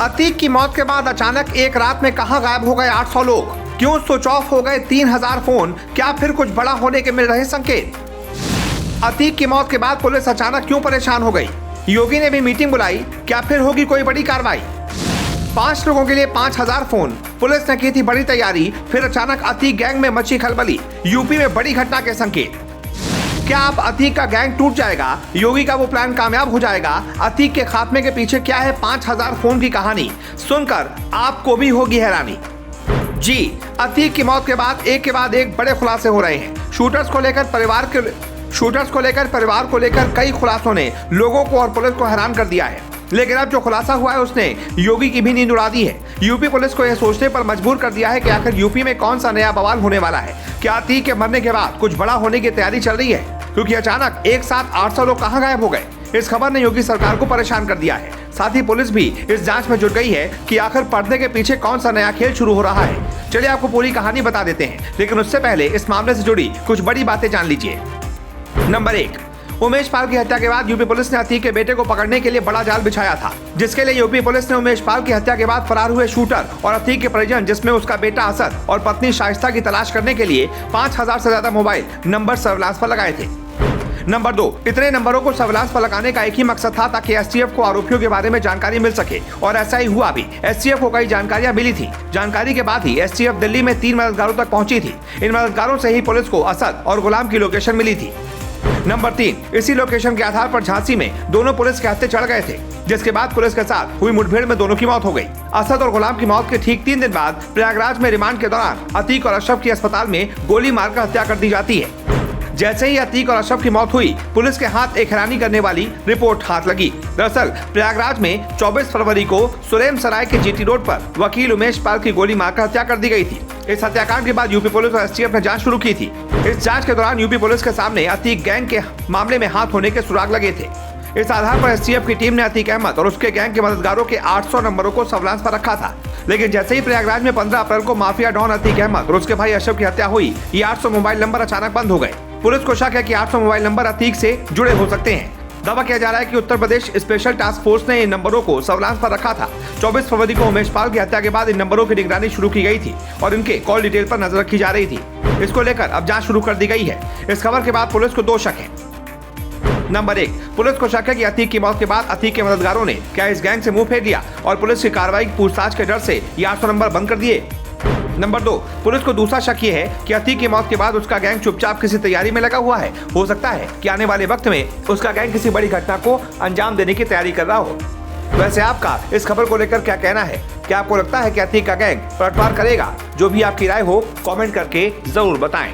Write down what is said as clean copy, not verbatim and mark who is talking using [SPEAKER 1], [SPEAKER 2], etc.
[SPEAKER 1] अतीक की मौत के बाद अचानक एक रात में कहां गायब हो गए 800 लोग? क्यों स्विच ऑफ हो गए 3000 फोन? क्या फिर कुछ बड़ा होने के मिल रहे संकेत? अतीक की मौत के बाद पुलिस अचानक क्यों परेशान हो गई? योगी ने भी मीटिंग बुलाई, क्या फिर होगी कोई बड़ी कार्रवाई? 5 लोगों के लिए 5000 फोन, पुलिस ने की थी बड़ी तैयारी, फिर अचानक अतीक गैंग में मची खलबली। यूपी में बड़ी घटना के संकेत। क्या अब अतीक का गैंग टूट जाएगा? योगी का वो प्लान कामयाब हो जाएगा? अतीक के खात्मे के पीछे क्या है 5000 फोन की कहानी? सुनकर आपको भी होगी हैरानी। जी, अतीक की मौत के बाद एक बड़े खुलासे हो रहे हैं। शूटर्स को लेकर परिवार को लेकर कई खुलासों ने लोगों को और पुलिस को हैरान कर दिया है। लेकिन अब जो खुलासा हुआ है उसने योगी की भी नींद उड़ा दी है। यूपी पुलिस को यह सोचने पर मजबूर कर दिया है कि आखिर यूपी में कौन सा नया बवाल होने वाला है। क्या अतीक के मरने के बाद कुछ बड़ा होने की तैयारी चल रही है? क्योंकि अचानक एक साथ 800 लोग कहां गायब हो गए? इस खबर ने योगी सरकार को परेशान कर दिया है। साथ ही पुलिस भी इस जांच में जुट गई है कि आखिर पर्दे के पीछे कौन सा नया खेल शुरू हो रहा है। चलिए आपको पूरी कहानी बता देते हैं, लेकिन उससे पहले इस मामले से जुड़ी कुछ बड़ी बातें जान लीजिए। नंबर 1, उमेश पाल की हत्या के बाद यूपी पुलिस ने अतीक के बेटे को पकड़ने के लिए बड़ा जाल बिछाया था, जिसके लिए यूपी पुलिस ने उमेश पाल की हत्या के बाद फरार हुए शूटर और अतीक के परिजन, जिसमें उसका बेटा असद और पत्नी शाइस्ता की तलाश करने के लिए 5000 से ज्यादा मोबाइल नंबर सर्विलांस पर लगाए थे। नंबर 2, इतने नंबरों को सर्विलांस पर लगाने का एक ही मकसद था ताकि एसटीएफ को आरोपियों के बारे में जानकारी मिल सके, और ऐसा ही हुआ भी। एसटीएफ को कई जानकारियां मिली थी। जानकारी के बाद ही एसटीएफ दिल्ली में 3 मददगारों तक पहुंची थी। इन मददगारों से ही पुलिस को असद और गुलाम की लोकेशन मिली थी। नंबर 3, इसी लोकेशन के आधार पर झांसी में दोनों पुलिस के हत्थे चढ़ गए थे, जिसके बाद पुलिस के साथ हुई मुठभेड़ में दोनों की मौत हो गई। असद और गुलाम की मौत के ठीक 3 दिन बाद प्रयागराज में रिमांड के दौरान अतीक और अशरफ की अस्पताल में गोली मारकर हत्या कर दी जाती है। जैसे ही अतीक और अशरफ की मौत हुई, पुलिस के हाथ एक हैरानी करने वाली रिपोर्ट हाथ लगी। दरअसल प्रयागराज में 24 फरवरी को सुलेम सराय के जीटी रोड पर वकील उमेश पाल की गोली मारकर हत्या कर दी गई थी। इस हत्याकांड के बाद यूपी पुलिस और एसटीएफ ने जांच शुरू की थी। इस जांच के दौरान यूपी पुलिस के सामने अतीक गैंग के मामले में हाथ होने के सुराग लगे थे। इस आधार पर एसटीएफ की टीम ने अतीक अहमद और उसके गैंग के मददगारों के 800 नंबरों को सर्विलांस पर रखा था। लेकिन जैसे ही प्रयागराज में 15 अप्रैल को माफिया डॉन अतीक अहमद और उसके भाई अशरफ की हत्या हुई, ये 800 मोबाइल नंबर अचानक बंद हो गए। पुलिस को शक है कि 800 मोबाइल नंबर अतीक से जुड़े हो सकते हैं। दावा किया जा रहा है कि Uttar Pradesh special task force ने इन नंबरों को सर्विलांस पर रखा था। 24 फरवरी को उमेश पाल की हत्या के बाद इन नंबरों की निगरानी शुरू की गई थी और इनके कॉल डिटेल पर नजर रखी जा रही थी। इसको लेकर अब जांच शुरू कर दी गई है। इस खबर के बाद पुलिस को 2 शक है। नंबर 1, पुलिस को शक है कि अतीक की मौत के बाद अतीक के मददगारों ने क्या इस गैंग से मुंह फेर लिया और पुलिस की कार्रवाई पूछताछ के डर से ये 800 नंबर बंद कर दिए। नंबर 2, पुलिस को दूसरा शक ये है कि अतीक की मौत के बाद उसका गैंग चुपचाप किसी तैयारी में लगा हुआ है। हो सकता है कि आने वाले वक्त में उसका गैंग किसी बड़ी घटना को अंजाम देने की तैयारी कर रहा हो। वैसे आपका इस खबर को लेकर क्या कहना है? क्या आपको लगता है कि अतीक का गैंग पलटवार करेगा? जो भी आपकी राय हो कमेंट करके जरूर बताएं।